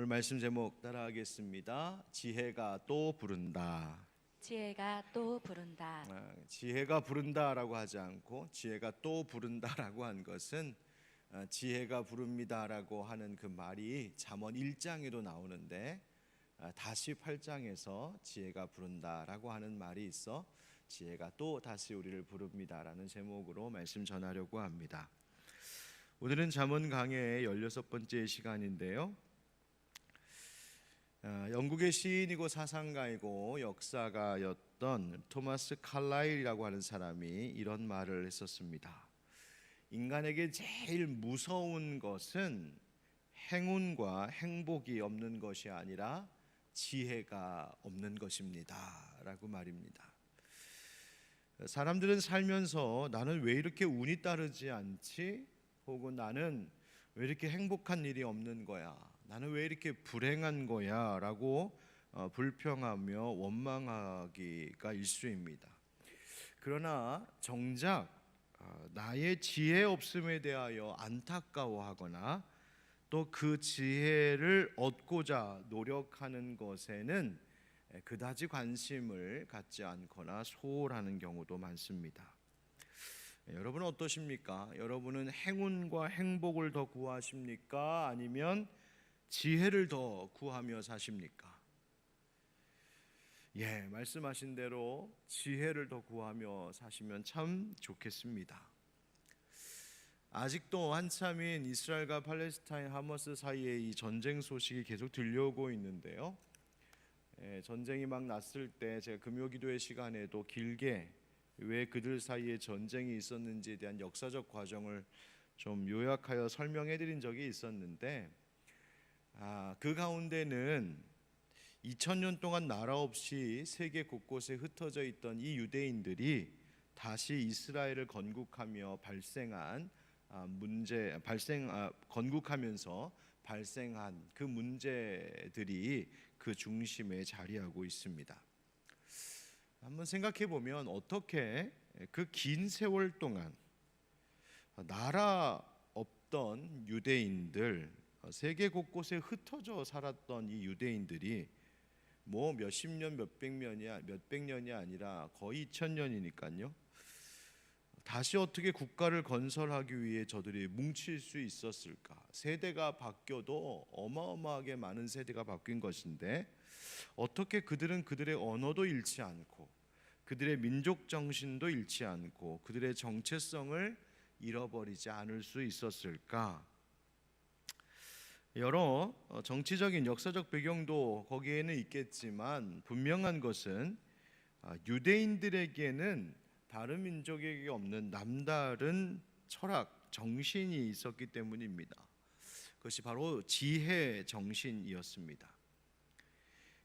오늘 말씀 제목 따라하겠습니다. 지혜가 또 부른다. 지혜가 또 부른다. 지혜가 부른다라고 하지 않고 지혜가 또 부른다라고 한 것은 지혜가 부릅니다라고 하는 그 말이 잠언 1장에도 나오는데 다시 8장에서 지혜가 부른다라고 하는 말이 있어 지혜가 또 다시 우리를 부릅니다라는 제목으로 말씀 전하려고 합니다. 오늘은 잠언 강해의 16번째 시간인데요. 영국의 시인이고 사상가이고 역사가였던 토마스 칼라일이라고 하는 사람이 이런 말을 했었습니다. 인간에게 제일 무서운 것은 행운과 행복이 없는 것이 아니라 지혜가 없는 것입니다 라고 말입니다. 사람들은 살면서 나는 왜 이렇게 운이 따르지 않지? 혹은 나는 왜 이렇게 행복한 일이 없는 거야? 나는 왜 이렇게 불행한 거야? 라고 불평하며 원망하기가 일쑤입니다. 그러나 정작 나의 지혜 없음에 대하여 안타까워하거나 또 그 지혜를 얻고자 노력하는 것에는 그다지 관심을 갖지 않거나 소홀하는 경우도 많습니다. 여러분은 어떠십니까? 여러분은 행운과 행복을 더 구하십니까? 아니면 지혜를 더 구하며 사십니까? 말씀하신 대로 지혜를 더 구하며 사시면 참 좋겠습니다. 아직도 한참인 이스라엘과 팔레스타인 하마스 사이의 이 전쟁 소식이 계속 들려오고 있는데요. 전쟁이 막 났을 때 제가 금요기도회 시간에도 길게 왜 그들 사이에 전쟁이 있었는지에 대한 역사적 과정을 좀 요약하여 설명해 드린 적이 있었는데 그 가운데는 2000년 동안 나라 없이 세계 곳곳에 흩어져 있던 이 유대인들이 다시 이스라엘을 건국하며 건국하면서 발생한 그 문제들이 그 중심에 자리하고 있습니다. 한번 생각해 보면 어떻게 그 긴 세월 동안 나라 없던 유대인들, 세계 곳곳에 흩어져 살았던 이 유대인들이 뭐 몇십 년, 몇백 년이 아니라 거의 2000년이니까요. 다시 어떻게 국가를 건설하기 위해 저들이 뭉칠 수 있었을까? 세대가 바뀌어도 어마어마하게 많은 세대가 바뀐 것인데 어떻게 그들은 그들의 언어도 잃지 않고 그들의 민족 정신도 잃지 않고 그들의 정체성을 잃어버리지 않을 수 있었을까? 여러 정치적인 역사적 배경도 거기에는 있겠지만 분명한 것은 유대인들에게는 다른 민족에게 없는 남다른 철학, 정신이 있었기 때문입니다. 그것이 바로 지혜 정신이었습니다.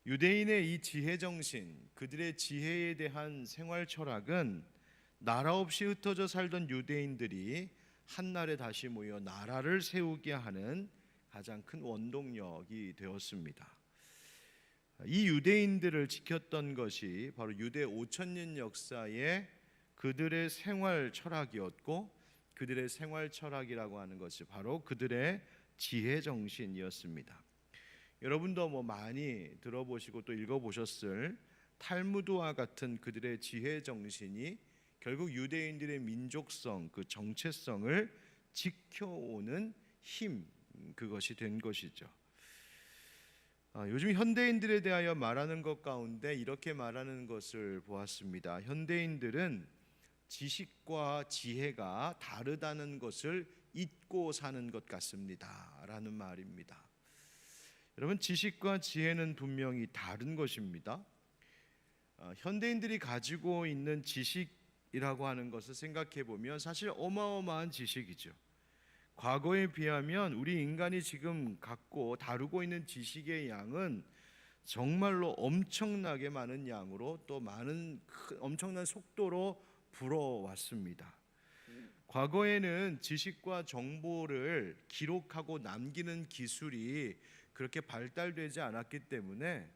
유대인의 이 지혜 정신, 그들의 지혜에 대한 생활 철학은 나라 없이 흩어져 살던 유대인들이 한날에 다시 모여 나라를 세우게 하는 가장 큰 원동력이 되었습니다. 이 유대인들을 지켰던 것이 바로 유대 5000년 역사의 그들의 생활 철학이었고 그들의 생활 철학이라고 하는 것이 바로 그들의 지혜 정신이었습니다. 여러분도 많이 들어보시고 또 읽어보셨을 탈무드와 같은 그들의 지혜 정신이 결국 유대인들의 민족성, 그 정체성을 지켜오는 힘, 그것이 된 것이죠. 요즘 현대인들에 대하여 말하는 것 가운데 이렇게 말하는 것을 보았습니다. 현대인들은 지식과 지혜가 다르다는 것을 잊고 사는 것 같습니다 라는 말입니다. 여러분, 지식과 지혜는 분명히 다른 것입니다. 현대인들이 가지고 있는 지식이라고 하는 것을 생각해 보면 사실 어마어마한 지식이죠. 과거에 비하면 우리 인간이 지금 갖고 다루고 있는 지식의 양은 정말로 엄청나게 많은 양으로 또 엄청난 속도로 불어왔습니다. 과거에는 지식과 정보를 기록하고 남기는 기술이 그렇게 발달되지 않았기 때문에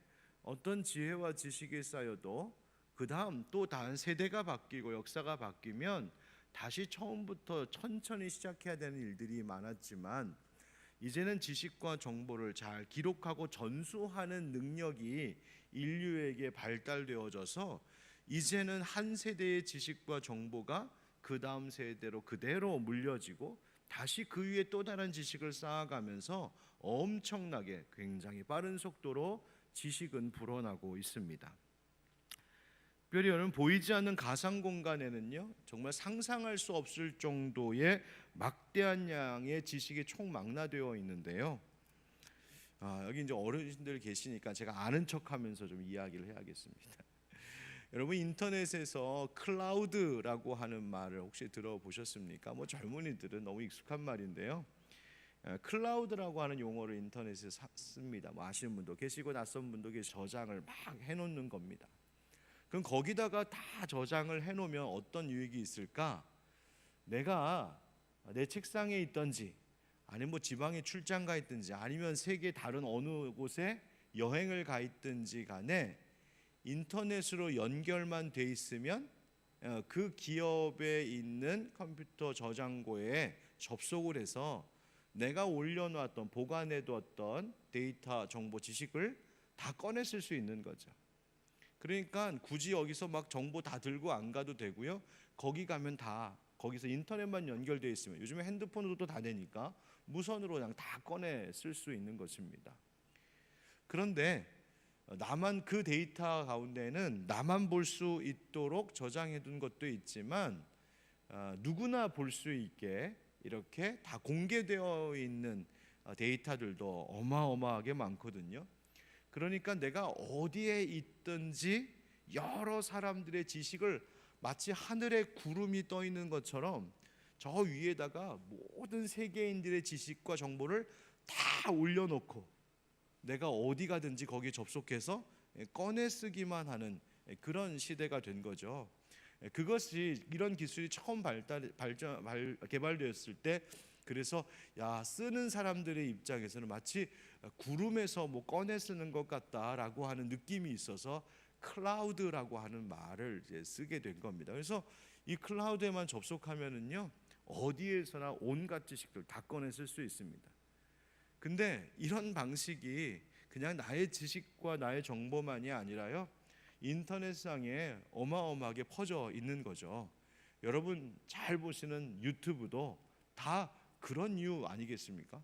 어떤 지혜와 지식이 쌓여도 그 다음 또 다른 세대가 바뀌고 역사가 바뀌면 다시 처음부터 천천히 시작해야 되는 일들이 많았지만 이제는 지식과 정보를 잘 기록하고 전수하는 능력이 인류에게 발달되어져서 이제는 한 세대의 지식과 정보가 그 다음 세대로 그대로 물려지고 다시 그 위에 또 다른 지식을 쌓아가면서 엄청나게 굉장히 빠른 속도로 지식은 불어나고 있습니다. 특별히 여러분, 보이지 않는 가상 공간에는요 정말 상상할 수 없을 정도의 막대한 양의 지식이 총망라되어 있는데요. 여기 이제 어르신들 계시니까 제가 아는 척하면서 좀 이야기를 해야겠습니다. 여러분, 인터넷에서 클라우드라고 하는 말을 혹시 들어보셨습니까? 뭐 젊은이들은 너무 익숙한 말인데요. 클라우드라고 하는 용어를 인터넷에 씁니다. 뭐 아시는 분도 계시고 낯선 분도 계시고 저장을 막 해놓는 겁니다. 그럼 거기다가 다 저장을 해놓으면 어떤 유익이 있을까? 내가 내 책상에 있든지 아니면 뭐 지방에 출장 가 있든지 아니면 세계 다른 어느 곳에 여행을 가 있든지 간에 인터넷으로 연결만 돼 있으면 그 기업에 있는 컴퓨터 저장고에 접속을 해서 내가 올려놨던 보관해두었던 데이터, 정보, 지식을 다 꺼내 쓸 수 있는 거죠. 그러니까 굳이 여기서 막 정보 다 들고 안 가도 되고요. 거기 가면 다 거기서 인터넷만 연결되어 있으면 요즘에 핸드폰으로도 다 되니까 무선으로 그냥 다 꺼내 쓸 수 있는 것입니다. 그런데 나만 그 데이터 가운데는 나만 볼 수 있도록 저장해 둔 것도 있지만 누구나 볼 수 있게 이렇게 다 공개되어 있는 데이터들도 어마어마하게 많거든요. 그러니까 내가 어디에 있든지 여러 사람들의 지식을 마치 하늘에 구름이 떠 있는 것처럼 저 위에다가 모든 세계인들의 지식과 정보를 다 올려놓고 내가 어디 가든지 거기에 접속해서 꺼내 쓰기만 하는 그런 시대가 된 거죠. 그것이 이런 기술이 처음 개발되었을 때 그래서 쓰는 사람들의 입장에서는 마치 구름에서 뭐 꺼내 쓰는 것 같다라고 하는 느낌이 있어서 클라우드라고 하는 말을 이제 쓰게 된 겁니다. 그래서 이 클라우드에만 접속하면은요 어디에서나 온갖 지식들 다 꺼내 쓸 수 있습니다. 근데 이런 방식이 그냥 나의 지식과 나의 정보만이 아니라요 인터넷상에 어마어마하게 퍼져 있는 거죠. 여러분 잘 보시는 유튜브도 다 그런 이유 아니겠습니까?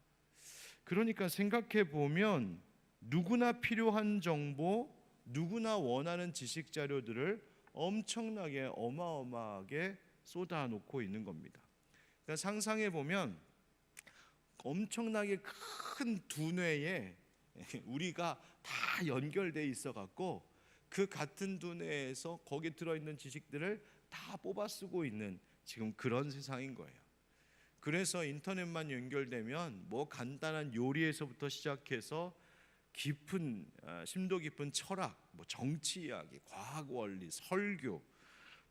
그러니까 생각해 보면 누구나 필요한 정보, 누구나 원하는 지식 자료들을 엄청나게 어마어마하게 쏟아놓고 있는 겁니다. 그러니까 상상해 보면 엄청나게 큰 두뇌에 우리가 다 연결돼 있어 갖고 그 같은 두뇌에서 거기에 들어있는 지식들을 다 뽑아 쓰고 있는 지금 그런 세상인 거예요. 그래서 인터넷만 연결되면 뭐 간단한 요리에서부터 시작해서 깊은 심도 깊은 철학, 뭐 정치 이야기, 과학 원리, 설교,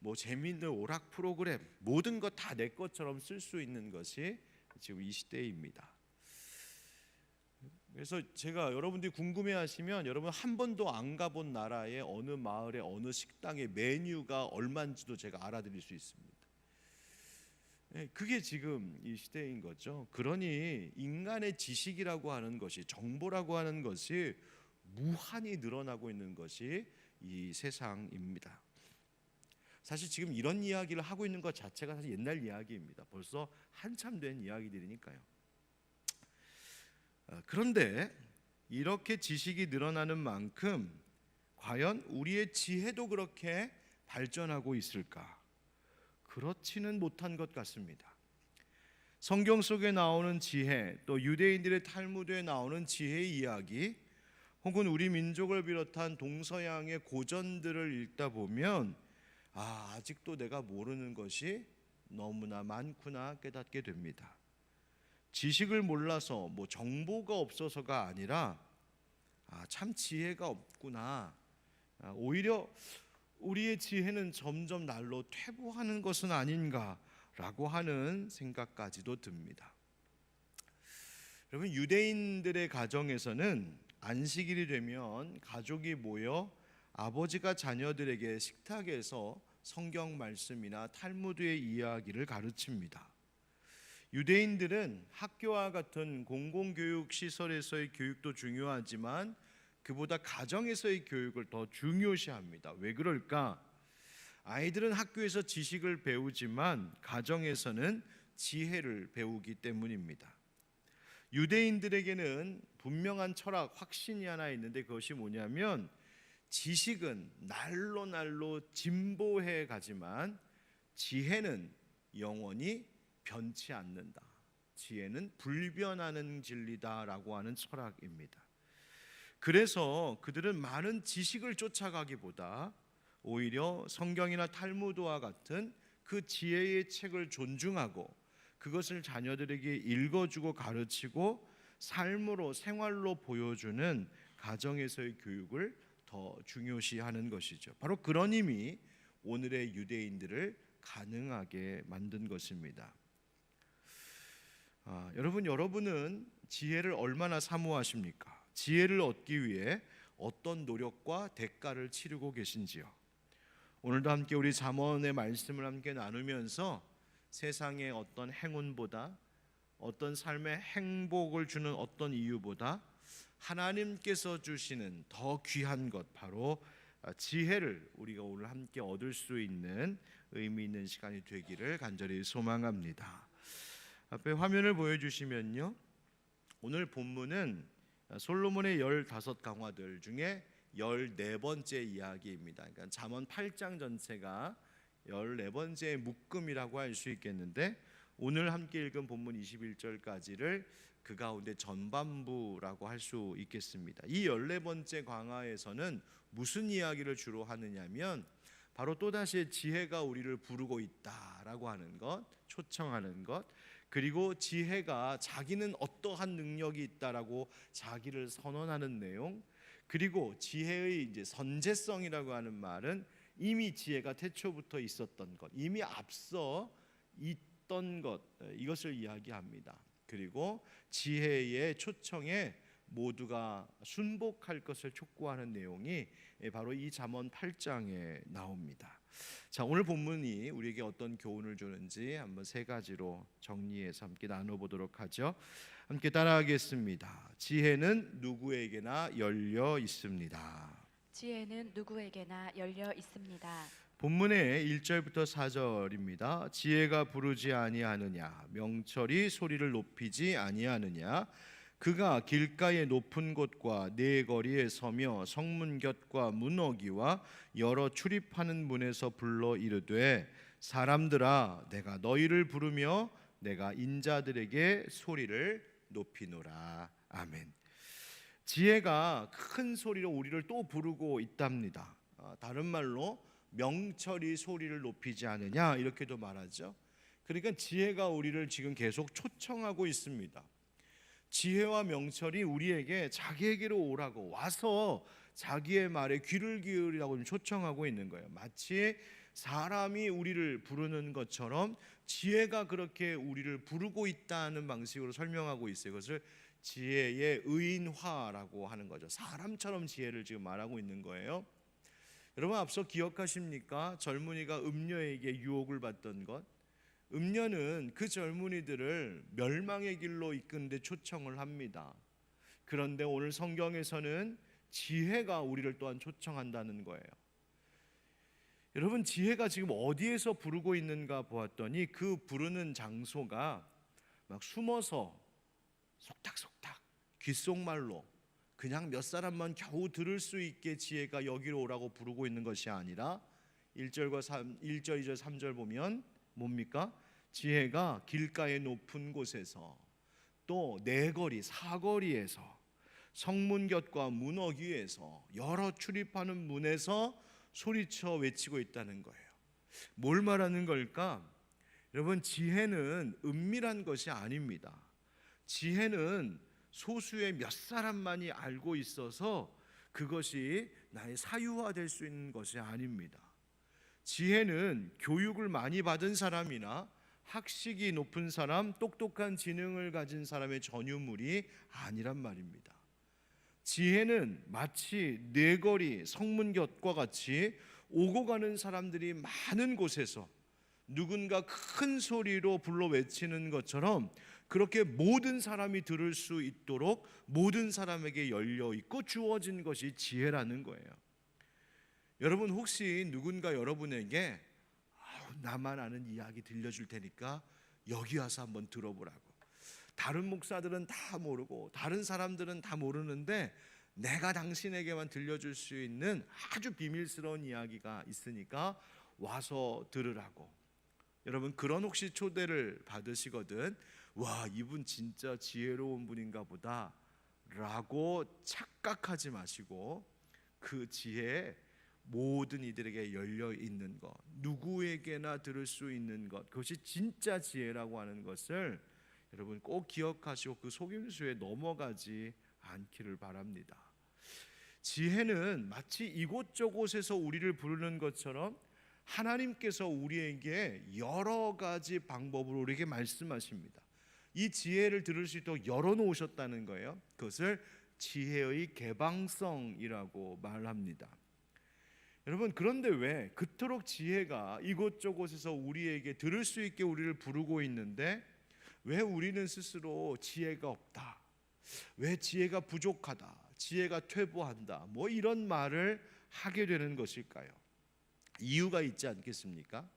뭐 재미있는 오락 프로그램 모든 것 다 내 것처럼 쓸 수 있는 것이 지금 이 시대입니다. 그래서 제가 여러분들이 궁금해하시면 여러분 한 번도 안 가본 나라의 어느 마을의 어느 식당의 메뉴가 얼마인지도 제가 알아드릴 수 있습니다. 그게 지금 이 시대인 거죠. 그러니 인간의 지식이라고 하는 것이 정보라고 하는 것이 무한히 늘어나고 있는 것이 이 세상입니다. 사실 지금 이런 이야기를 하고 있는 것 자체가 사실 옛날 이야기입니다. 벌써 한참 된 이야기들이니까요. 그런데 이렇게 지식이 늘어나는 만큼 과연 우리의 지혜도 그렇게 발전하고 있을까? 그렇지는 못한 것 같습니다. 성경 속에 나오는 지혜, 또 유대인들의 탈무드에 나오는 지혜의 이야기, 혹은 우리 민족을 비롯한 동서양의 고전들을 읽다 보면 아직도 내가 모르는 것이 너무나 많구나 깨닫게 됩니다. 지식을 몰라서 뭐 정보가 없어서가 아니라 참 지혜가 없구나. 오히려 우리의 지혜는 점점 날로 퇴보하는 것은 아닌가라고 하는 생각까지도 듭니다. 여러분, 유대인들의 가정에서는 안식일이 되면 가족이 모여 아버지가 자녀들에게 식탁에서 성경 말씀이나 탈무드의 이야기를 가르칩니다. 유대인들은 학교와 같은 공공교육 시설에서의 교육도 중요하지만 그보다 가정에서의 교육을 더 중요시합니다. 왜 그럴까? 아이들은 학교에서 지식을 배우지만 가정에서는 지혜를 배우기 때문입니다. 유대인들에게는 분명한 철학, 확신이 하나 있는데 그것이 뭐냐면 지식은 날로 날로 진보해 가지만 지혜는 영원히 변치 않는다. 지혜는 불변하는 진리다라고 하는 철학입니다. 그래서 그들은 많은 지식을 쫓아가기보다 오히려 성경이나 탈무드와 같은 그 지혜의 책을 존중하고 그것을 자녀들에게 읽어주고 가르치고 삶으로 생활로 보여주는 가정에서의 교육을 더 중요시하는 것이죠. 바로 그런 힘이 오늘의 유대인들을 가능하게 만든 것입니다. 여러분은 지혜를 얼마나 사모하십니까? 지혜를 얻기 위해 어떤 노력과 대가를 치르고 계신지요? 오늘도 함께 우리 잠언의 말씀을 함께 나누면서 세상의 어떤 행운보다 어떤 삶의 행복을 주는 어떤 이유보다 하나님께서 주시는 더 귀한 것 바로 지혜를 우리가 오늘 함께 얻을 수 있는 의미 있는 시간이 되기를 간절히 소망합니다. 앞에 화면을 보여주시면요, 오늘 본문은 솔로몬의 15강화들 중에 14번째 이야기입니다. 그러니까 잠언 8장 전체가 14번째 묶음이라고 할 수 있겠는데 오늘 함께 읽은 본문 21절까지를 그 가운데 전반부라고 할 수 있겠습니다. 이 14번째 강화에서는 무슨 이야기를 주로 하느냐면 바로 또다시 지혜가 우리를 부르고 있다라고 하는 것, 초청하는 것, 그리고 지혜가 자기는 어떠한 능력이 있다라고 자기를 선언하는 내용, 그리고 지혜의 이제 선제성이라고 하는 말은 이미 지혜가 태초부터 있었던 것, 이미 앞서 있던 것, 이것을 이야기합니다. 그리고 지혜의 초청에 모두가 순복할 것을 촉구하는 내용이 바로 이 잠언 8장에 나옵니다. 자, 오늘 본문이 우리에게 어떤 교훈을 주는지 한번 세 가지로 정리해서 함께 나눠보도록 하죠. 함께 따라하겠습니다. 지혜는 누구에게나 열려 있습니다. 지혜는 누구에게나 열려 있습니다. 본문의 1절부터 4절입니다. 지혜가 부르지 아니하느냐, 명철이 소리를 높이지 아니하느냐, 그가 길가의 높은 곳과 네 거리에 서며 성문 곁과 문어기와 여러 출입하는 문에서 불러 이르되 사람들아 내가 너희를 부르며 내가 인자들에게 소리를 높이노라. 아멘. 지혜가 큰 소리로 우리를 또 부르고 있답니다. 다른 말로 명철이 소리를 높이지 않느냐 이렇게도 말하죠. 그러니까 지혜가 우리를 지금 계속 초청하고 있습니다. 지혜와 명철이 우리에게 자기에게로 오라고 와서 자기의 말에 귀를 기울이라고 초청하고 있는 거예요. 마치 사람이 우리를 부르는 것처럼 지혜가 그렇게 우리를 부르고 있다는 방식으로 설명하고 있어요. 그것을 지혜의 의인화라고 하는 거죠. 사람처럼 지혜를 지금 말하고 있는 거예요. 여러분 앞서 기억하십니까? 젊은이가 음녀에게 유혹을 받던 것. 음녀는 그 젊은이들을 멸망의 길로 이끄는데 초청을 합니다. 그런데 오늘 성경에서는 지혜가 우리를 또한 초청한다는 거예요. 여러분 지혜가 지금 어디에서 부르고 있는가 보았더니 그 부르는 장소가 막 숨어서 속닥속닥 귓속말로 그냥 몇 사람만 겨우 들을 수 있게 지혜가 여기로 오라고 부르고 있는 것이 아니라 1절, 2절, 3절 보면 뭡니까? 지혜가 길가의 높은 곳에서 또 네거리, 사거리에서 성문 곁과 문어귀에서 여러 출입하는 문에서 소리쳐 외치고 있다는 거예요. 뭘 말하는 걸까? 여러분 지혜는 은밀한 것이 아닙니다. 지혜는 소수의 몇 사람만이 알고 있어서 그것이 나의 사유화될 수 있는 것이 아닙니다. 지혜는 교육을 많이 받은 사람이나 학식이 높은 사람, 똑똑한 지능을 가진 사람의 전유물이 아니란 말입니다. 지혜는 마치 네거리 성문 곁과 같이 오고 가는 사람들이 많은 곳에서 누군가 큰 소리로 불러 외치는 것처럼 그렇게 모든 사람이 들을 수 있도록 모든 사람에게 열려 있고 주어진 것이 지혜라는 거예요. 여러분, 혹시 누군가 여러분에게 나만 아는 이야기 들려줄 테니까 여기 와서 한번 들어보라고, 다른 목사들은 다 모르고 다른 사람들은 다 모르는데 내가 당신에게만 들려줄 수 있는 아주 비밀스러운 이야기가 있으니까 와서 들으라고, 여러분 그런 혹시 초대를 받으시거든 와, 이분 진짜 지혜로운 분인가 보다 라고 착각하지 마시고 그 지혜에 모든 이들에게 열려 있는 것, 누구에게나 들을 수 있는 것, 그것이 진짜 지혜라고 하는 것을 여러분 꼭 기억하시고 그 속임수에 넘어가지 않기를 바랍니다. 지혜는 마치 이곳저곳에서 우리를 부르는 것처럼 하나님께서 우리에게 여러 가지 방법으로 우리에게 말씀하십니다. 이 지혜를 들을 수 있도록 열어놓으셨다는 거예요. 그것을 지혜의 개방성이라고 말합니다. 여러분, 그런데 왜 그토록 지혜가 이곳저곳에서 우리에게 들을 수 있게 우리를 부르고 있는데 왜 우리는 스스로 지혜가 없다, 왜 지혜가 부족하다, 지혜가 퇴보한다, 뭐 이런 말을 하게 되는 것일까요? 이유가 있지 않겠습니까?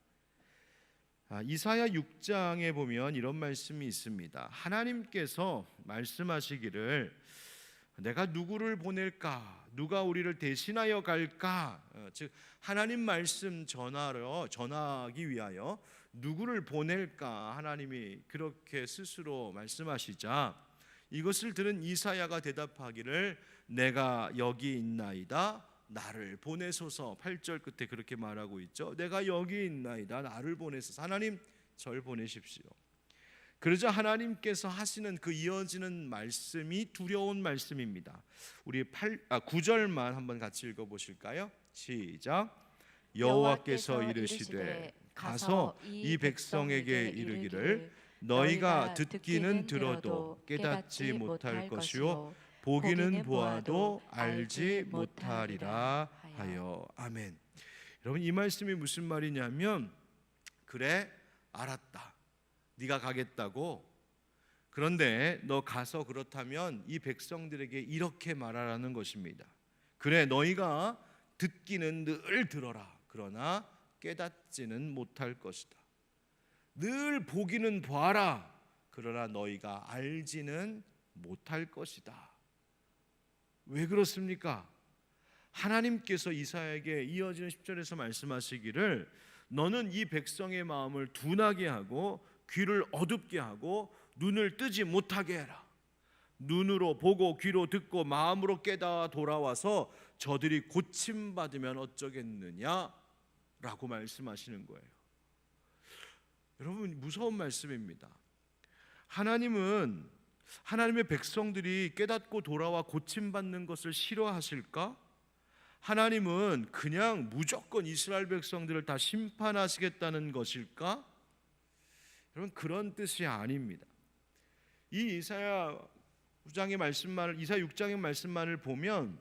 이사야 6장에 보면 이런 말씀이 있습니다. 하나님께서 말씀하시기를 내가 누구를 보낼까? 누가 우리를 대신하여 갈까? 즉 하나님 말씀 전하기 위하여 누구를 보낼까? 하나님이 그렇게 스스로 말씀하시자 이것을 들은 이사야가 대답하기를 내가 여기 있나이다, 나를 보내소서. 8절 끝에 그렇게 말하고 있죠. 내가 여기 있나이다, 나를 보내소서. 하나님 절 보내십시오. 그러자 하나님께서 하시는 그 이어지는 말씀이 두려운 말씀입니다. 우리 9절만 한번 같이 읽어보실까요? 시작. 여호와께서 이르시되 가서 이 백성에게 이르기를 너희가 듣기는 들어도 깨닫지 못할 것이요 보기는 보아도 알지 못하리라 하여. 아멘. 여러분, 이 말씀이 무슨 말이냐면 그래 알았다, 네가 가겠다고, 그런데 너 가서 그렇다면 이 백성들에게 이렇게 말하라는 것입니다. 그래 너희가 듣기는 늘 들어라, 그러나 깨닫지는 못할 것이다. 늘 보기는 보아라, 그러나 너희가 알지는 못할 것이다. 왜 그렇습니까? 하나님께서 이사야에게 이어지는 10절에서 말씀하시기를 너는 이 백성의 마음을 둔하게 하고 귀를 어둡게 하고 눈을 뜨지 못하게 해라. 눈으로 보고 귀로 듣고 마음으로 깨달아 돌아와서 저들이 고침받으면 어쩌겠느냐 라고 말씀하시는 거예요. 여러분, 무서운 말씀입니다. 하나님은 하나님의 백성들이 깨닫고 돌아와 고침받는 것을 싫어하실까? 하나님은 그냥 무조건 이스라엘 백성들을 다 심판하시겠다는 것일까? 여러분, 그런 뜻이 아닙니다. 이 이사야 6장의 말씀만을 보면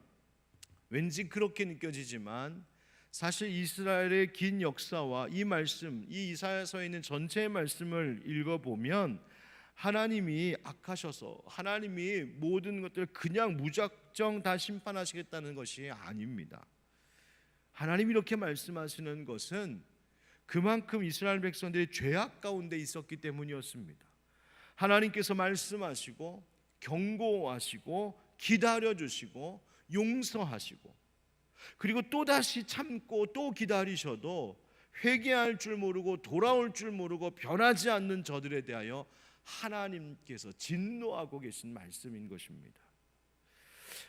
왠지 그렇게 느껴지지만 사실 이스라엘의 긴 역사와 이 말씀, 이 이사야서에 있는 전체의 말씀을 읽어보면 하나님이 악하셔서 하나님이 모든 것들을 그냥 무작정 다 심판하시겠다는 것이 아닙니다. 하나님이 이렇게 말씀하시는 것은 그만큼 이스라엘 백성들이 죄악 가운데 있었기 때문이었습니다. 하나님께서 말씀하시고 경고하시고 기다려주시고 용서하시고 그리고 또다시 참고 또 기다리셔도 회개할 줄 모르고 돌아올 줄 모르고 변하지 않는 저들에 대하여 하나님께서 진노하고 계신 말씀인 것입니다.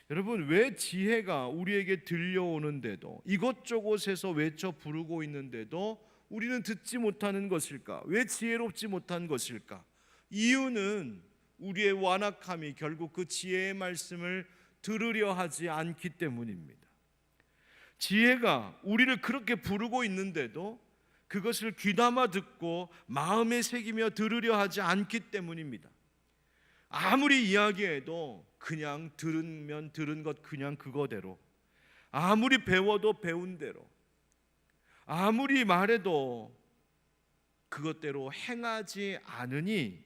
여러분, 왜 지혜가 우리에게 들려오는데도 이것저것에서 외쳐 부르고 있는데도 우리는 듣지 못하는 것일까? 왜 지혜롭지 못한 것일까? 이유는 우리의 완악함이 결국 그 지혜의 말씀을 들으려 하지 않기 때문입니다. 지혜가 우리를 그렇게 부르고 있는데도 그것을 귀담아 듣고 마음에 새기며 들으려 하지 않기 때문입니다. 아무리 이야기해도 그냥 들으면 들은 것 그냥 그거대로, 아무리 배워도 배운 대로, 아무리 말해도 그것대로 행하지 않으니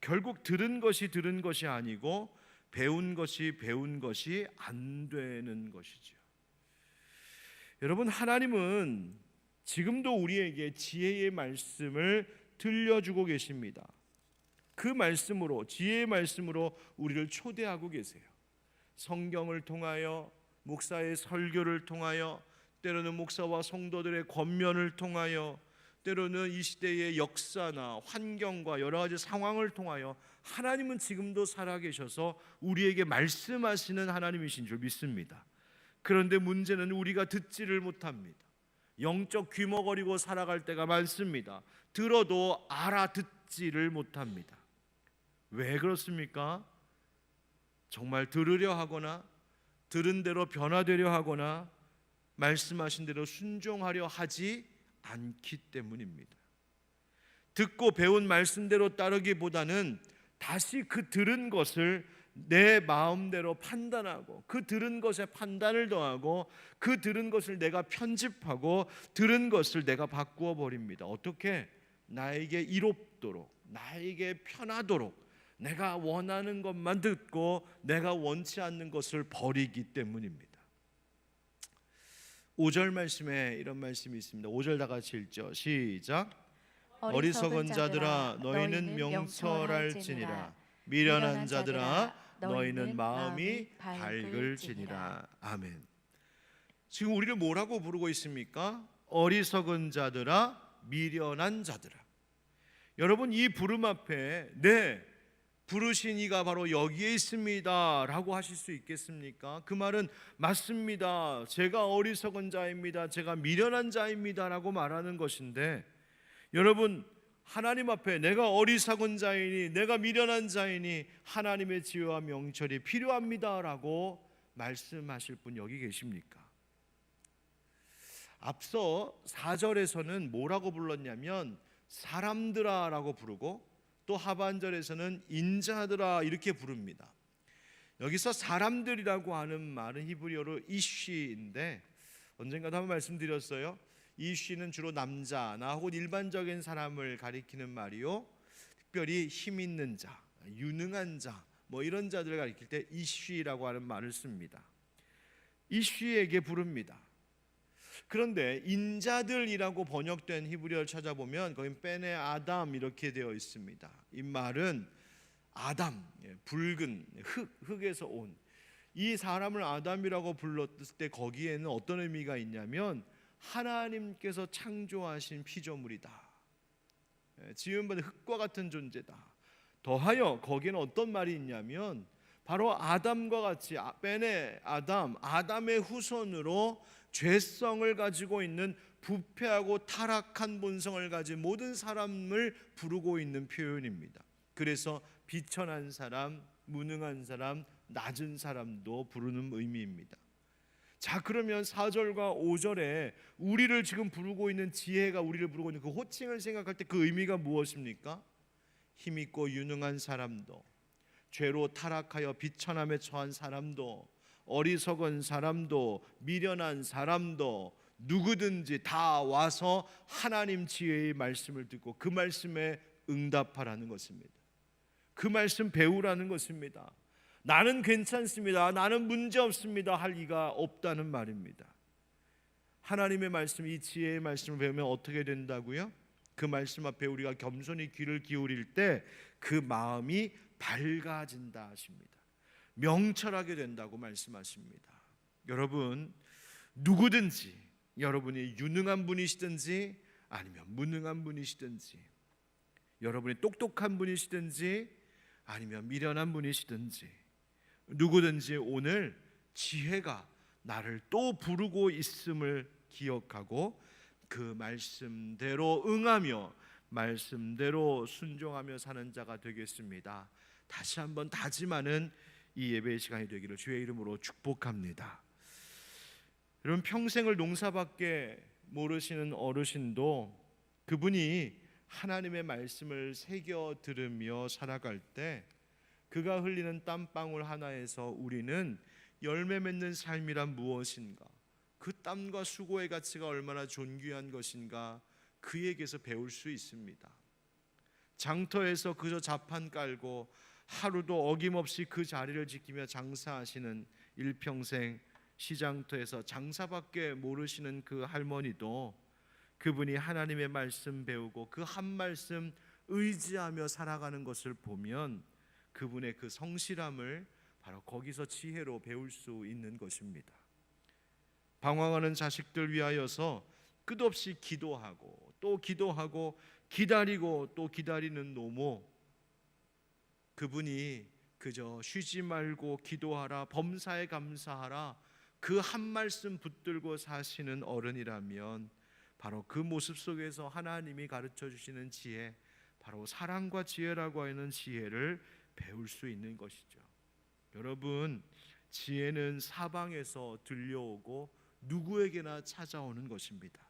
결국 들은 것이 들은 것이 아니고 배운 것이 배운 것이 안 되는 것이죠. 여러분, 하나님은 지금도 우리에게 지혜의 말씀을 들려주고 계십니다. 그 말씀으로, 지혜의 말씀으로 우리를 초대하고 계세요. 성경을 통하여, 목사의 설교를 통하여, 때로는 목사와 성도들의 권면을 통하여, 때로는 이 시대의 역사나 환경과 여러 가지 상황을 통하여 하나님은 지금도 살아계셔서 우리에게 말씀하시는 하나님이신 줄 믿습니다. 그런데 문제는 우리가 듣지를 못합니다. 영적 귀머거리고 살아갈 때가 많습니다. 들어도 알아듣지를 못합니다. 왜 그렇습니까? 정말 들으려 하거나 들은 대로 변화되려 하거나 말씀하신 대로 순종하려 하지 않기 때문입니다. 듣고 배운 말씀대로 따르기보다는 다시 그 들은 것을 내 마음대로 판단하고 그 들은 것에 판단을 더하고 그 들은 것을 내가 편집하고 들은 것을 내가 바꾸어 버립니다. 어떻게? 나에게 이롭도록, 나에게 편하도록 내가 원하는 것만 듣고 내가 원치 않는 것을 버리기 때문입니다. 5절 말씀에 이런 말씀이 있습니다. 5절 다 같이 읽죠. 시작. 어리석은 자들아 너희는 명철할지니라. 미련한 자들아 너희는 마음이 밝을지니라. 아멘. 지금 우리를 뭐라고 부르고 있습니까? 어리석은 자들아, 미련한 자들아. 여러분, 이 부름 앞에 네, 부르신 이가 바로 여기에 있습니다 라고 하실 수 있겠습니까? 그 말은 맞습니다. 제가 어리석은 자입니다. 제가 미련한 자입니다 라고 말하는 것인데, 여러분, 하나님 앞에 내가 어리석은 자이니 내가 미련한 자이니 하나님의 지혜와 명철이 필요합니다 라고 말씀하실 분 여기 계십니까? 앞서 4절에서는 뭐라고 불렀냐면 사람들아 라고 부르고 또 하반절에서는 인자들아 이렇게 부릅니다. 여기서 사람들이라고 하는 말은 히브리어로 이쉬인데, 언젠가도 한번 말씀드렸어요. 이쉬는 주로 남자나 혹은 일반적인 사람을 가리키는 말이요, 특별히 힘 있는 자, 유능한 자, 뭐 이런 자들을 가리킬 때 이쉬라고 하는 말을 씁니다. 이쉬에게 부릅니다. 그런데 인자들이라고 번역된 히브리어를 찾아보면 거기 베네 아담 이렇게 되어 있습니다. 이 말은 아담, 붉은 흙에서 온 이 사람을 아담이라고 불렀을 때 거기에는 어떤 의미가 있냐면 하나님께서 창조하신 피조물이다, 지음받은 흙과 같은 존재다. 더하여 거기에는 어떤 말이 있냐면 바로 아담과 같이 베네 아담, 아담의 후손으로 죄성을 가지고 있는 부패하고 타락한 본성을 가진 모든 사람을 부르고 있는 표현입니다. 그래서 비천한 사람, 무능한 사람, 낮은 사람도 부르는 의미입니다. 자, 그러면 4절과 5절에 우리를 지금 부르고 있는 지혜가 우리를 부르고 있는 그 호칭을 생각할 때 그 의미가 무엇입니까? 힘있고 유능한 사람도, 죄로 타락하여 비천함에 처한 사람도, 어리석은 사람도, 미련한 사람도, 누구든지 다 와서 하나님 지혜의 말씀을 듣고 그 말씀에 응답하라는 것입니다. 그 말씀 배우라는 것입니다. 나는 괜찮습니다, 나는 문제 없습니다 할 리가 없다는 말입니다. 하나님의 말씀, 이 지혜의 말씀을 배우면 어떻게 된다고요? 그 말씀 앞에 우리가 겸손히 귀를 기울일 때 그 마음이 밝아진다 하십니다. 명철하게 된다고 말씀하십니다. 여러분, 누구든지, 여러분이 유능한 분이시든지 아니면 무능한 분이시든지, 여러분이 똑똑한 분이시든지 아니면 미련한 분이시든지, 누구든지 오늘 지혜가 나를 또 부르고 있음을 기억하고 그 말씀대로 응하며 말씀대로 순종하며 사는 자가 되겠습니다. 다시 한번 다짐하는 이 예배의 시간이 되기를 주의 이름으로 축복합니다. 여러분, 평생을 농사밖에 모르시는 어르신도 그분이 하나님의 말씀을 새겨 들으며 살아갈 때 그가 흘리는 땀방울 하나에서 우리는 열매 맺는 삶이란 무엇인가, 그 땀과 수고의 가치가 얼마나 존귀한 것인가, 그에게서 배울 수 있습니다. 장터에서 그저 자판 깔고 하루도 어김없이 그 자리를 지키며 장사하시는 일평생 시장터에서 장사밖에 모르시는 그 할머니도 그분이 하나님의 말씀 배우고 그 한 말씀 의지하며 살아가는 것을 보면 그분의 그 성실함을 바로 거기서 지혜로 배울 수 있는 것입니다. 방황하는 자식들 위하여서 끝없이 기도하고 또 기도하고 기다리고 또 기다리는 노모, 그분이 그저 쉬지 말고 기도하라, 범사에 감사하라, 그 한 말씀 붙들고 사시는 어른이라면 바로 그 모습 속에서 하나님이 가르쳐 주시는 지혜, 바로 사랑과 지혜라고 하는 지혜를 배울 수 있는 것이죠. 여러분, 지혜는 사방에서 들려오고 누구에게나 찾아오는 것입니다.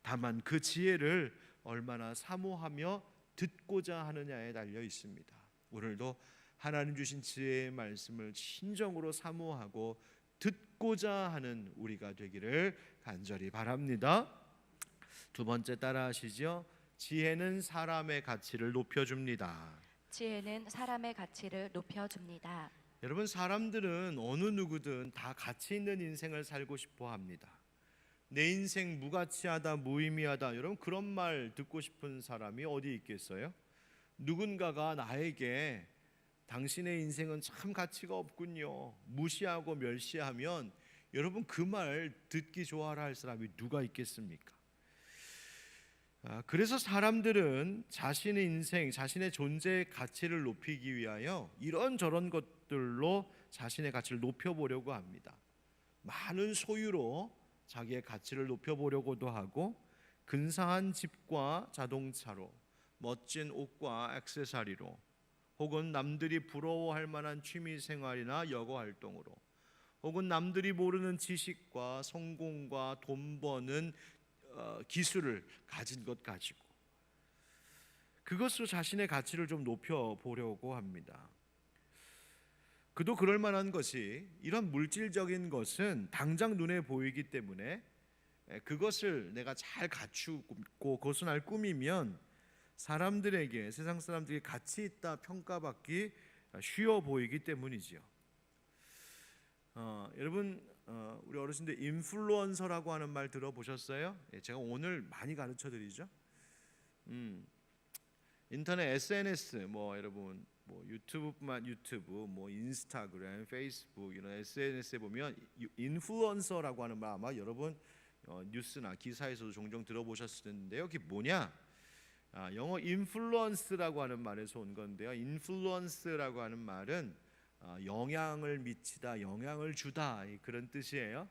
다만 그 지혜를 얼마나 사모하며 듣고자 하느냐에 달려 있습니다. 오늘도 하나님 주신 지혜의 말씀을 진정으로 사모하고 듣고자 하는 우리가 되기를 간절히 바랍니다. 두 번째 따라하시죠. 지혜는 사람의 가치를 높여줍니다. 지혜는 사람의 가치를 높여줍니다. 여러분, 사람들은 어느 누구든 다 가치 있는 인생을 살고 싶어 합니다. 내 인생 무가치하다, 무의미하다, 여러분 그런 말 듣고 싶은 사람이 어디 있겠어요? 누군가가 나에게 당신의 인생은 참 가치가 없군요, 무시하고 멸시하면 여러분 그 말 듣기 좋아라 할 사람이 누가 있겠습니까? 그래서 사람들은 자신의 인생, 자신의 존재의 가치를 높이기 위하여 이런저런 것들로 자신의 가치를 높여보려고 합니다. 많은 소유로 자기의 가치를 높여보려고도 하고, 근사한 집과 자동차로, 멋진 옷과 액세서리로, 혹은 남들이 부러워할 만한 취미생활이나 여가활동으로, 혹은 남들이 모르는 지식과 성공과 돈 버는 기술을 가진 것 가지고 그것으로 자신의 가치를 좀 높여보려고 합니다. 그도 그럴 만한 것이, 이런 물질적인 것은 당장 눈에 보이기 때문에 그것을 내가 잘 갖추고 그것을 날 꾸미면 사람들에게, 세상 사람들이 가치 있다 평가받기 쉬워 보이기 때문이지요. 여러분, 우리 어르신들 인플루언서라고 하는 말 들어보셨어요? 제가 오늘 많이 가르쳐드리죠. 인터넷 SNS, 여러분 유튜브뿐만 유튜브, 인스타그램, 페이스북 이런 SNS에 보면 인플루언서라고 하는 말 아마 여러분 뉴스나 기사에서도 종종 들어보셨을 텐데요. 그게 뭐냐? 영어 인플루언스라고 하는 말에서 온 건데요. 인플루언스라고 하는 말은 영향을 미치다, 영향을 주다, 그런 뜻이에요.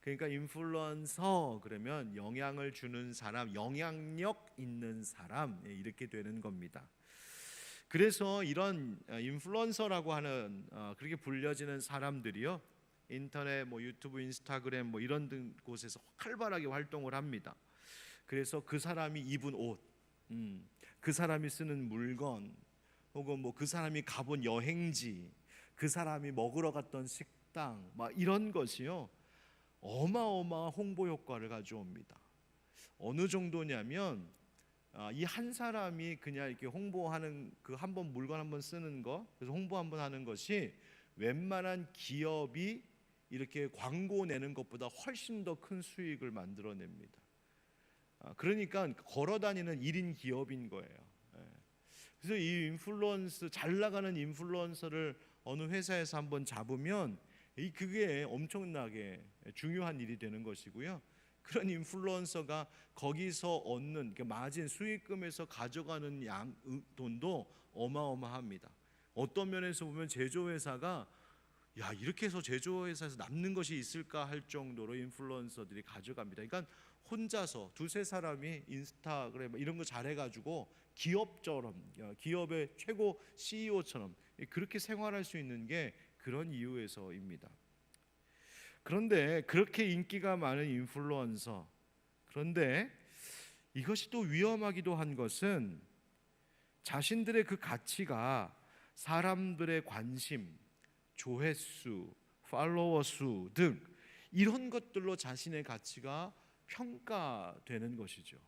그러니까 인플루언서 그러면 영향을 주는 사람, 영향력 있는 사람, 이렇게 되는 겁니다. 그래서 이런 인플루언서라고 하는 그렇게 불려지는 사람들이요, 인터넷, 유튜브, 인스타그램 이런 곳에서 활발하게 활동을 합니다. 그래서 그 사람이 입은 옷, 그 사람이 쓰는 물건, 혹은 그 사람이 가본 여행지, 그 사람이 먹으러 갔던 식당, 이런 것이요 어마어마한 홍보 효과를 가져옵니다. 어느 정도냐면 이 한 사람이 그냥 이렇게 홍보하는 그 한 번 물건 한 번 쓰는 거, 그래서 홍보 한 번 하는 것이 웬만한 기업이 이렇게 광고 내는 것보다 훨씬 더 큰 수익을 만들어냅니다. 그러니까 걸어다니는 1인 기업인 거예요. 그래서 이 인플루언서, 잘 나가는 인플루언서를 어느 회사에서 한번 잡으면 그게 엄청나게 중요한 일이 되는 것이고요. 그런 인플루언서가 거기서 얻는 마진 수익금에서 가져가는 돈도 어마어마합니다. 어떤 면에서 보면 제조회사가 이렇게 해서 제조회사에서 남는 것이 있을까 할 정도로 인플루언서들이 가져갑니다. 그러니까 혼자서 두세 사람이 인스타그램 이런 거 잘해가지고 기업처럼, 기업의 최고 CEO처럼 그렇게 생활할 수 있는 게 그런 이유에서입니다. 그런데 그렇게 인기가 많은 인플루언서, 그런데 이것이 또 위험하기도 한 것은 자신들의 그 가치가 사람들의 관심, 조회수, 팔로워 수 등 이런 것들로 자신의 가치가 평가되는 것이죠.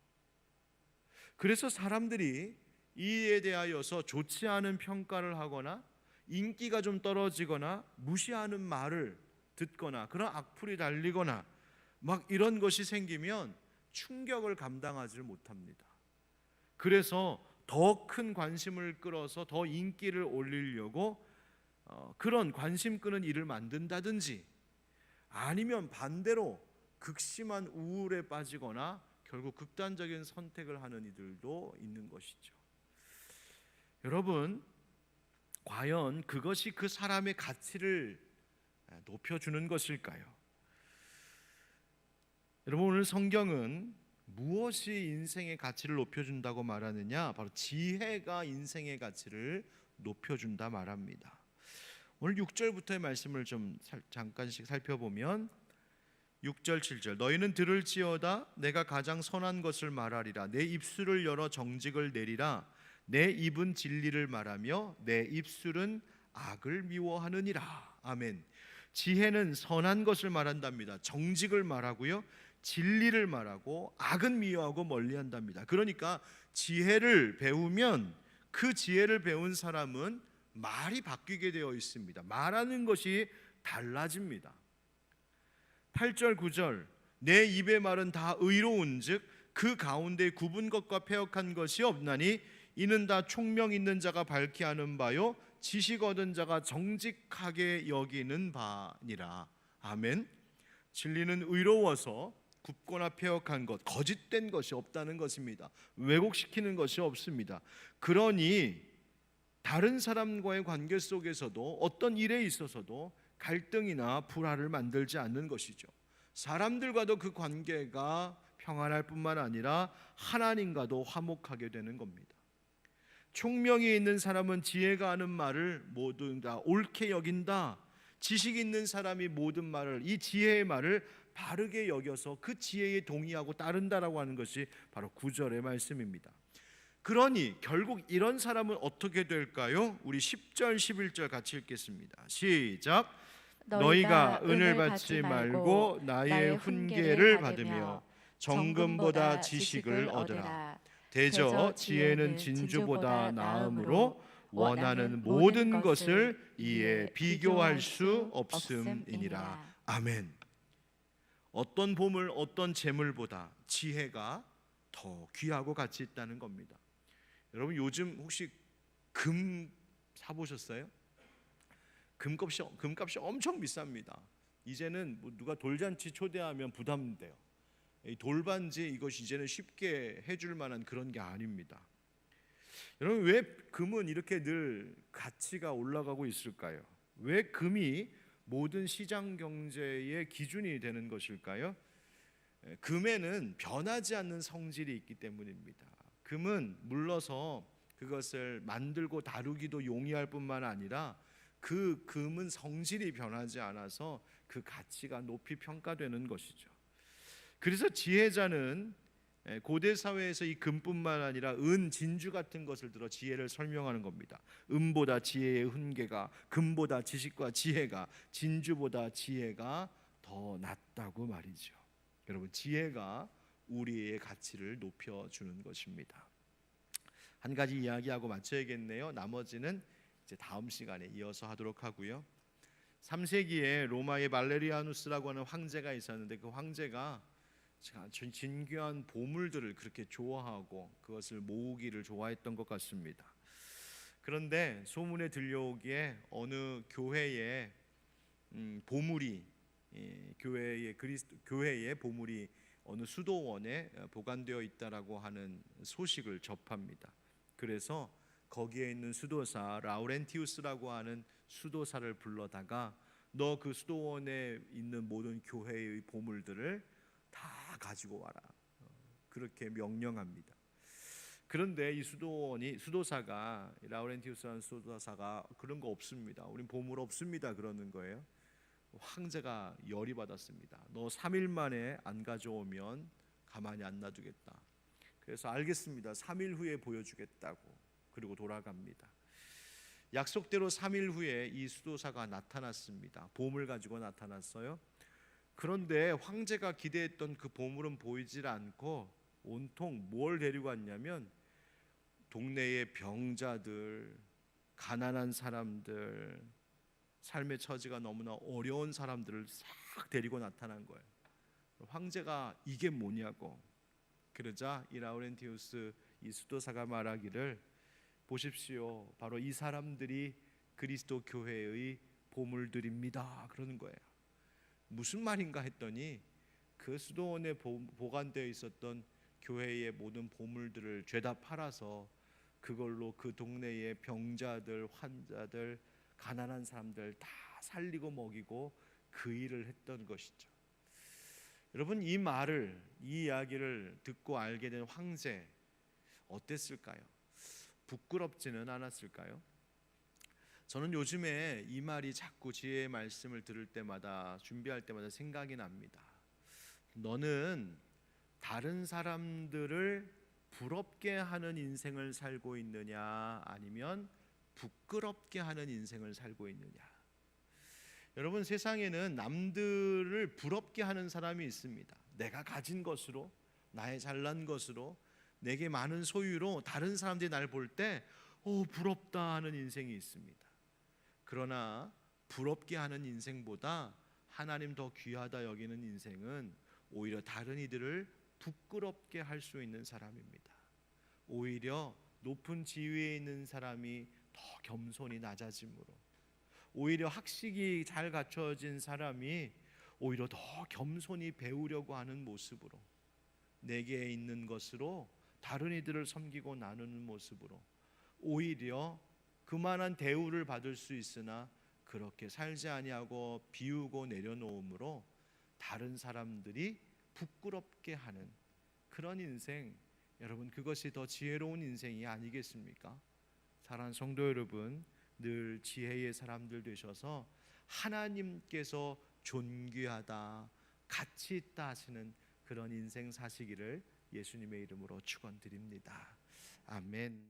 그래서 사람들이 이에 대하여서 좋지 않은 평가를 하거나 인기가 좀 떨어지거나 무시하는 말을 듣거나 그런 악플이 달리거나 막 이런 것이 생기면 충격을 감당하지 못합니다. 그래서 더 큰 관심을 끌어서 더 인기를 올리려고 그런 관심 끄는 일을 만든다든지, 아니면 반대로 극심한 우울에 빠지거나 결국 극단적인 선택을 하는 이들도 있는 것이죠. 여러분, 과연 그것이 그 사람의 가치를 높여주는 것일까요? 여러분, 오늘 성경은 무엇이 인생의 가치를 높여준다고 말하느냐? 바로 지혜가 인생의 가치를 높여준다 말합니다. 오늘 6절부터의 말씀을 좀 잠깐씩 살펴보면 6절 7절 너희는 들을지어다 내가 가장 선한 것을 말하리라 내 입술을 열어 정직을 내리라 내 입은 진리를 말하며 내 입술은 악을 미워하느니라. 아멘. 지혜는 선한 것을 말한답니다. 정직을 말하고요, 진리를 말하고 악은 미워하고 멀리한답니다. 그러니까 지혜를 배우면 그 지혜를 배운 사람은 말이 바뀌게 되어 있습니다. 말하는 것이 달라집니다. 8절 9절 내 입의 말은 다 의로운즉 그 가운데 굽은 것과 패역한 것이 없나니 이는 다 총명 있는 자가 밝히 아는 바요 지식 얻은 자가 정직하게 여기는 바니라. 아멘. 진리는 의로워서 굽거나 패역한 것, 거짓된 것이 없다는 것입니다. 왜곡시키는 것이 없습니다. 그러니 다른 사람과의 관계 속에서도 어떤 일에 있어서도 갈등이나 불화를 만들지 않는 것이죠. 사람들과도 그 관계가 평안할 뿐만 아니라 하나님과도 화목하게 되는 겁니다. 총명이 있는 사람은 지혜가 하는 말을 모두 다 옳게 여긴다. 지식 있는 사람이 모든 말을, 이 지혜의 말을 바르게 여겨서 그 지혜에 동의하고 따른다라고 하는 것이 바로 9절의 말씀입니다. 그러니 결국 이런 사람은 어떻게 될까요? 우리 10절 11절 같이 읽겠습니다. 시작. 너희가 은을 받지 말고 나의 훈계를 받으며 정금보다 지식을 얻으라. 대저 지혜는 진주보다 나음으로 원하는 모든 것을 이에 비교할 수 없음이니라. 아멘. 어떤 보물, 어떤 재물보다 지혜가 더 귀하고 가치 있다는 겁니다. 여러분, 요즘 혹시 금 사보셨어요? 금값이 엄청 비쌉니다. 이제는 뭐 누가 돌잔치 초대하면 부담돼요. 이 돌반지 이것이 이제는 쉽게 해줄 만한 그런 게 아닙니다. 여러분, 왜 금은 이렇게 늘 가치가 올라가고 있을까요? 왜 금이 모든 시장 경제의 기준이 되는 것일까요? 금에는 변하지 않는 성질이 있기 때문입니다. 금은 물러서 그것을 만들고 다루기도 용이할 뿐만 아니라 그 금은 성질이 변하지 않아서 그 가치가 높이 평가되는 것이죠. 그래서 지혜자는 고대 사회에서 이 금뿐만 아니라 은, 진주 같은 것을 들어 지혜를 설명하는 겁니다. 은보다 지혜의 훈계가, 금보다 지식과 지혜가, 진주보다 지혜가 더 낫다고 말이죠. 여러분, 지혜가 우리의 가치를 높여주는 것입니다. 한 가지 이야기하고 마쳐야겠네요. 나머지는 이제 다음 시간에 이어서 하도록 하고요. 3세기에 로마의 발레리아누스라고 하는 황제가 있었는데 그 황제가 진귀한 보물들을 그렇게 좋아하고 그것을 모으기를 좋아했던 것 같습니다. 그런데 소문에 들려오기에 어느 교회에 보물이 교회의 보물이 어느 수도원에 보관되어 있다라고 하는 소식을 접합니다. 그래서 거기에 있는 수도사 라우렌티우스라고 하는 수도사를 불러다가 너 그 수도원에 있는 모든 교회의 보물들을 다 가지고 와라. 그렇게 명령합니다. 그런데 이 수도사가 라우렌티우스라는 수도사가 그런 거 없습니다. 우린 보물 없습니다. 그러는 거예요. 황제가 열이 받았습니다. 너 3일 만에 안 가져오면 가만히 안 놔두겠다. 그래서 알겠습니다. 3일 후에 보여주겠다고. 그리고 돌아갑니다. 약속대로 3일 후에 이 수도사가 나타났습니다. 보물 가지고 나타났어요. 그런데 황제가 기대했던 그 보물은 보이질 않고 온통 뭘 데리고 왔냐면 동네의 병자들, 가난한 사람들, 삶의 처지가 너무나 어려운 사람들을 싹 데리고 나타난 거예요. 황제가 이게 뭐냐고. 그러자 이 라우렌티우스 이 수도사가 말하기를, 보십시오, 바로 이 사람들이 그리스도 교회의 보물들입니다, 그러는 거예요. 무슨 말인가 했더니 그 수도원에 보관되어 있었던 교회의 모든 보물들을 죄다 팔아서 그걸로 그 동네의 병자들, 환자들, 가난한 사람들 다 살리고 먹이고 그 일을 했던 것이죠. 여러분, 이 말을, 이 이야기를 듣고 알게 된 황제 어땠을까요? 부끄럽지는 않았을까요? 저는 요즘에 이 말이 자꾸 지혜의 말씀을 들을 때마다, 준비할 때마다 생각이 납니다. 너는 다른 사람들을 부럽게 하는 인생을 살고 있느냐, 아니면 부끄럽게 하는 인생을 살고 있느냐. 여러분, 세상에는 남들을 부럽게 하는 사람이 있습니다. 내가 가진 것으로, 나의 잘난 것으로, 내게 많은 소유로 다른 사람들이 날 볼 때 부럽다 하는 인생이 있습니다. 그러나 부럽게 하는 인생보다 하나님 더 귀하다 여기는 인생은 오히려 다른 이들을 부끄럽게 할 수 있는 사람입니다. 오히려 높은 지위에 있는 사람이 더 겸손히 낮아짐으로, 오히려 학식이 잘 갖춰진 사람이 오히려 더 겸손히 배우려고 하는 모습으로, 내게 있는 것으로 다른 이들을 섬기고 나누는 모습으로 오히려 그만한 대우를 받을 수 있으나 그렇게 살지 아니하고 비우고 내려놓음으로 다른 사람들이 부끄럽게 하는 그런 인생, 여러분, 그것이 더 지혜로운 인생이 아니겠습니까? 사랑하는 성도 여러분, 늘 지혜의 사람들 되셔서 하나님께서 존귀하다, 가치 있다 하시는 그런 인생 사시기를 예수님의 이름으로 축원드립니다. 아멘.